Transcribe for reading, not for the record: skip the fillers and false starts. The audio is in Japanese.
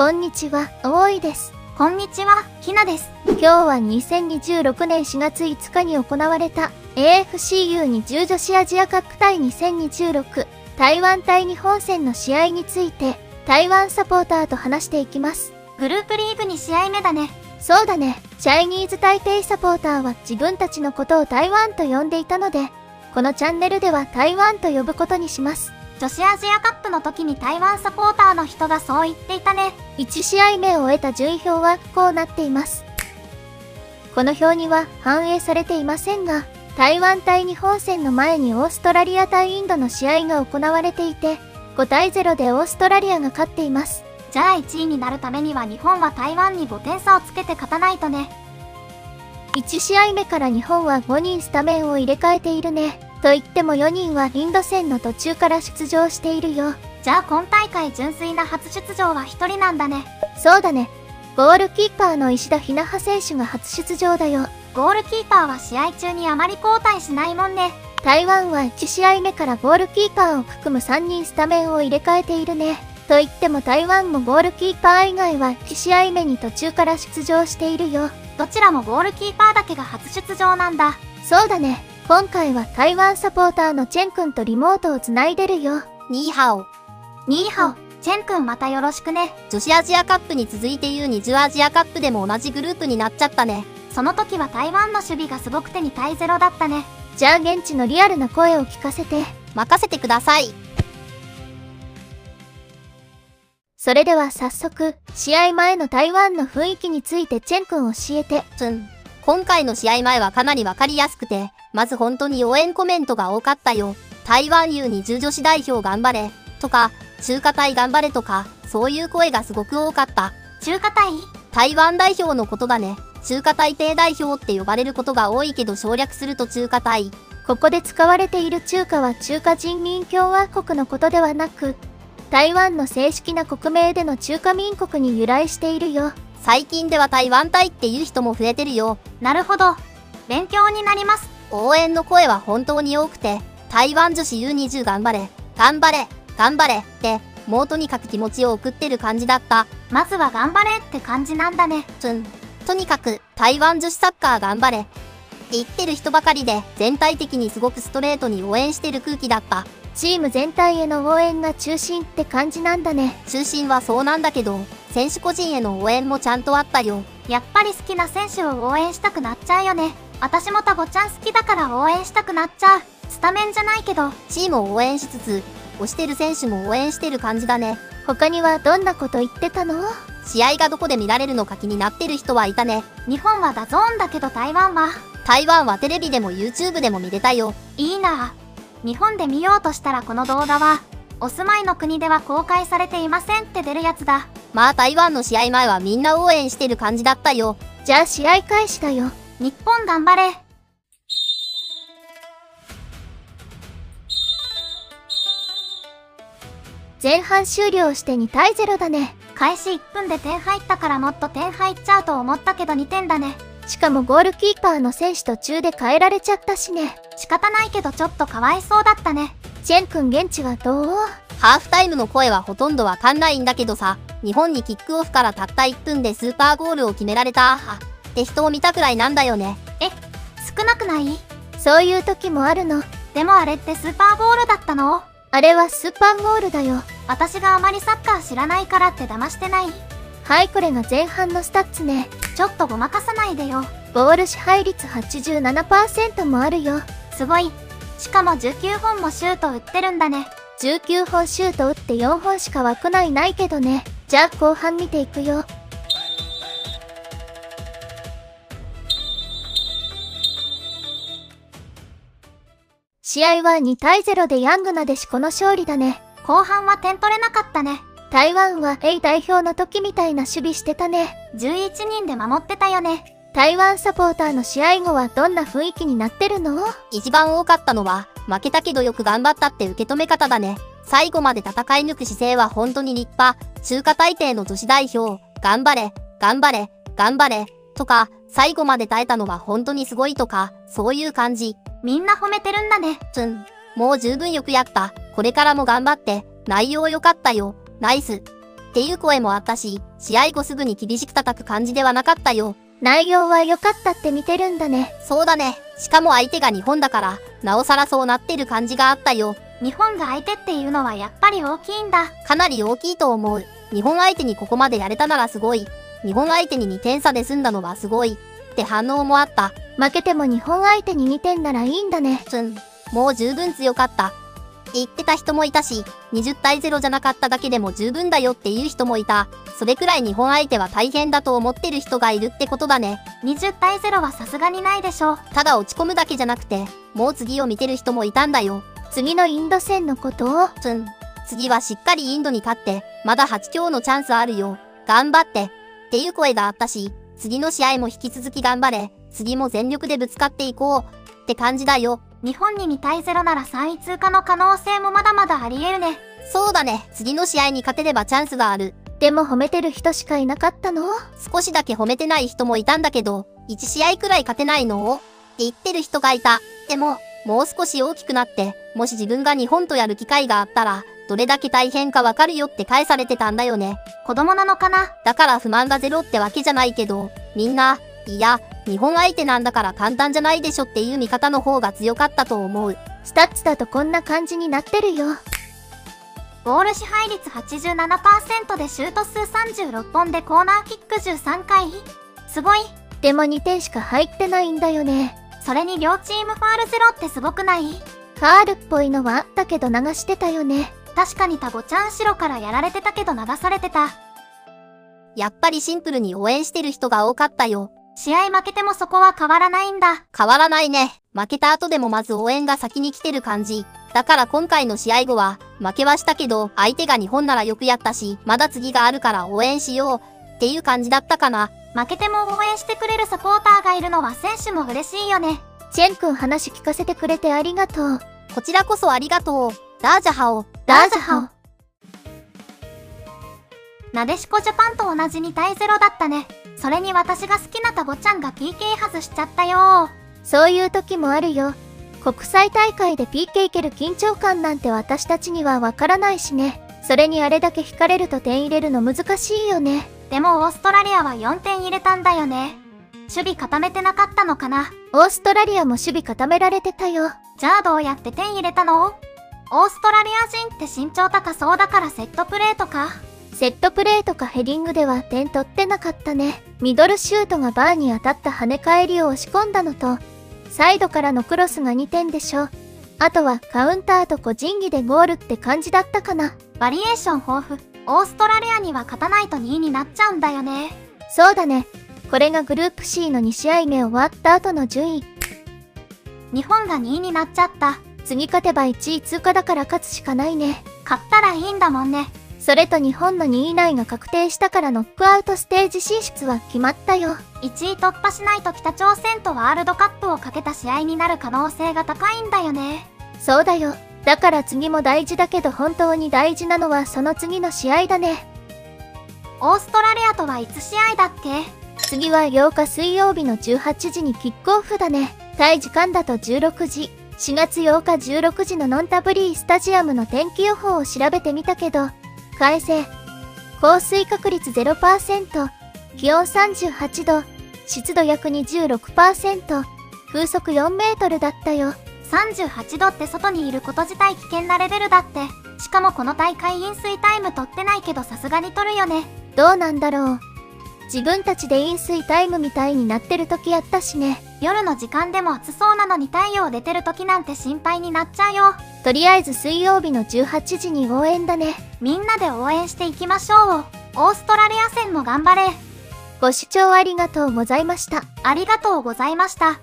こんにちは、大井です。こんにちは、ひなです。今日は2026年4月5日に行われた AFCU20 女子アジアカップ対2026台湾対日本戦の試合について台湾サポーターと話していきます。グループリーグ2試合目だね。そうだね。チャイニーズ台北サポーターは自分たちのことを台湾と呼んでいたので、このチャンネルでは台湾と呼ぶことにします。女子アジアカップの時に台湾サポーターの人がそう言っていたね。1試合目を終えた順位表はこうなっています。この表には反映されていませんが、台湾対日本戦の前にオーストラリア対インドの試合が行われていて、5対0でオーストラリアが勝っています。じゃあ1位になるためには日本は台湾に5点差をつけて勝たないとね。1試合目から日本は5人スタメンを入れ替えているね。と言っても4人はインド戦の途中から出場しているよ。じゃあ今大会純粋な初出場は1人なんだね。そうだね。ゴールキーパーの石田ひなは選手が初出場だよ。ゴールキーパーは試合中にあまり交代しないもんね。台湾は1試合目からゴールキーパーを含む3人スタメンを入れ替えているね。と言っても台湾もゴールキーパー以外は1試合目に途中から出場しているよ。どちらもゴールキーパーだけが初出場なんだ。そうだね。今回は台湾サポーターのチェン君とリモートをつないでるよ。ニーハオ。ニーハオ。チェン君またよろしくね。女子アジアカップに続いて U20 アジアカップでも同じグループになっちゃったね。その時は台湾の守備がすごくて2対0だったね。じゃあ現地のリアルな声を聞かせて。任せてください。それでは早速、試合前の台湾の雰囲気についてチェン君教えて。今回の試合前はかなりわかりやすくて、まず本当に応援コメントが多かったよ。台湾 U20 女子代表頑張れとか、中華隊頑張れとか、そういう声がすごく多かった。中華隊？台湾代表のことだね。中華台北代表って呼ばれることが多いけど省略すると中華隊。ここで使われている中華は中華人民共和国のことではなく、台湾の正式な国名での中華民国に由来しているよ。最近では台湾隊っていう人も増えてるよ。なるほど。勉強になります。応援の声は本当に多くて、台湾女子 U20 頑張れ、頑張れ、頑張れって、もうとにかく気持ちを送ってる感じだった。まずは頑張れって感じなんだね。とにかく台湾女子サッカー頑張れって言ってる人ばかりで、全体的にすごくストレートに応援してる空気だった。チーム全体への応援が中心って感じなんだね。中心はそうなんだけど、選手個人への応援もちゃんとあったよ。やっぱり好きな選手を応援したくなっちゃうよね。私もタゴちゃん好きだから応援したくなっちゃう。スタメンじゃないけど。チームを応援しつつ、推してる選手も応援してる感じだね。他にはどんなこと言ってたの？試合がどこで見られるのか気になってる人はいたね。日本はダゾーンだけど台湾はテレビでも YouTube でも見れたよ。いいな。日本で見ようとしたらこの動画は、お住まいの国では公開されていませんって出るやつだ。まあ台湾の試合前はみんな応援してる感じだったよ。じゃあ試合開始だよ。日本頑張れ。前半終了して2対0だね。開始1分で点入ったからもっと点入っちゃうと思ったけど2点だね。しかもゴールキーパーの選手途中で変えられちゃったしね。仕方ないけどちょっとかわいそうだったね。チェン君現地はどう？ハーフタイムの声はほとんどわかんないんだけどさ、日本にキックオフからたった1分でスーパーゴールを決められたって人を見たくらいなんだよね。少なくない？そういう時もあるの。でもあれってスーパーゴールだったの？あれはスーパーゴールだよ。私があまりサッカー知らないからって騙してない？はい、これが前半のスタッツね。ちょっとごまかさないでよ。ボール支配率 87% もあるよ。すごい。しかも19本もシュート打ってるんだね。19本シュート打って4本しか枠内ないけどね。じゃあ後半見ていくよ。試合は2対0でヤングなでしこの勝利だね。後半は点取れなかったね。台湾は A 代表の時みたいな守備してたね。11人で守ってたよね。台湾サポーターの試合後はどんな雰囲気になってるの？一番多かったのは、負けたけどよく頑張ったって受け止め方だね。最後まで戦い抜く姿勢は本当に立派。中華台北の女子代表、頑張れ、頑張れ、頑張れ、とか、最後まで耐えたのは本当にすごいとか、そういう感じ。みんな褒めてるんだね。もう十分よくやった。これからも頑張って。内容良かったよ。ナイス。っていう声もあったし、試合後すぐに厳しく叩く感じではなかったよ。内容は良かったって見てるんだね。そうだね。しかも相手が日本だから、なおさらそうなってる感じがあったよ。日本が相手っていうのはやっぱり大きいんだ。かなり大きいと思う。日本相手にここまでやれたならすごい。日本相手に2点差で済んだのはすごい。って反応もあった。負けても日本相手に2点ならいいんだね。もう十分強かった。言ってた人もいたし、20対0じゃなかっただけでも十分だよっていう人もいた。それくらい日本相手は大変だと思ってる人がいるってことだね。20対0はさすがにないでしょ。ただ落ち込むだけじゃなくて、もう次を見てる人もいたんだよ。次のインド戦のことを次はしっかりインドに勝って、まだ8強のチャンスあるよ。頑張って。っていう声があったし、次の試合も引き続き頑張れ。次も全力でぶつかっていこう。って感じだよ。日本に2対0なら3位通過の可能性もまだまだあり得るね。そうだね。次の試合に勝てればチャンスがある。でも褒めてる人しかいなかったの？少しだけ褒めてない人もいたんだけど、1試合くらい勝てないのって言ってる人がいた。でも、もう少し大きくなって、もし自分が日本とやる機会があったら、どれだけ大変かわかるよって返されてたんだよね。子供なのかな？だから不満がゼロってわけじゃないけど、みんな、いや、日本相手なんだから簡単じゃないでしょっていう見方の方が強かったと思う。スタッツだとこんな感じになってるよ。ボール支配率 87% でシュート数36本でコーナーキック13回。すごい。でも2点しか入ってないんだよね。それに両チームファールゼロってすごくない？ファールっぽいのはあったけど流してたよね。確かにタゴちゃん後ろからやられてたけど流されてた。やっぱりシンプルに応援してる人が多かったよ。試合負けてもそこは変わらないんだ。変わらないね。負けた後でもまず応援が先に来てる感じ。だから今回の試合後は、負けはしたけど、相手が日本ならよくやったし、まだ次があるから応援しよう。っていう感じだったかな。負けても応援してくれるサポーターがいるのは選手も嬉しいよね。チェン君話聞かせてくれてありがとう。こちらこそありがとう。ダージャハオ。なでしこジャパンと同じ2対0だったね。それに私が好きなタゴちゃんが PK 外しちゃったよ。そういう時もあるよ。国際大会で PK 蹴る緊張感なんて私たちにはわからないしね。それにあれだけ引かれると点入れるの難しいよね。でもオーストラリアは4点入れたんだよね。守備固めてなかったのかな。オーストラリアも守備固められてたよ。じゃあどうやって点入れたの？オーストラリア人って身長高そうだからセットプレーとか？セットプレーとかヘディングでは点取ってなかったね。ミドルシュートがバーに当たった跳ね返りを押し込んだのと、サイドからのクロスが2点でしょ。あとはカウンターと個人技でゴールって感じだったかな。バリエーション豊富。オーストラリアには勝たないと2位になっちゃうんだよね。そうだね。これがグループ C の2試合目終わった後の順位。日本が2位になっちゃった。次勝てば1位通過だから勝つしかないね。勝ったらいいんだもんね。それと日本の2位以内が確定したからノックアウトステージ進出は決まったよ。1位突破しないと北朝鮮とワールドカップをかけた試合になる可能性が高いんだよね。そうだよ。だから次も大事だけど本当に大事なのはその次の試合だね。オーストラリアとはいつ試合だっけ？次は8日水曜日の18時にキックオフだね。タイ時間だと16時。4月8日16時のノンタブリースタジアムの天気予報を調べてみたけど、快晴。降水確率 0%、気温38度、湿度約 26%、風速4メートルだったよ。38度って外にいること自体危険なレベルだって。しかもこの大会飲水タイム取ってないけどさすがに取るよね。どうなんだろう。自分たちで飲水タイムみたいになってる時やったしね。夜の時間でも暑そうなのに太陽出てる時なんて心配になっちゃうよ。とりあえず水曜日の18時に応援だね。みんなで応援していきましょう。オーストラリア戦も頑張れ。ご視聴ありがとうございました。ありがとうございました。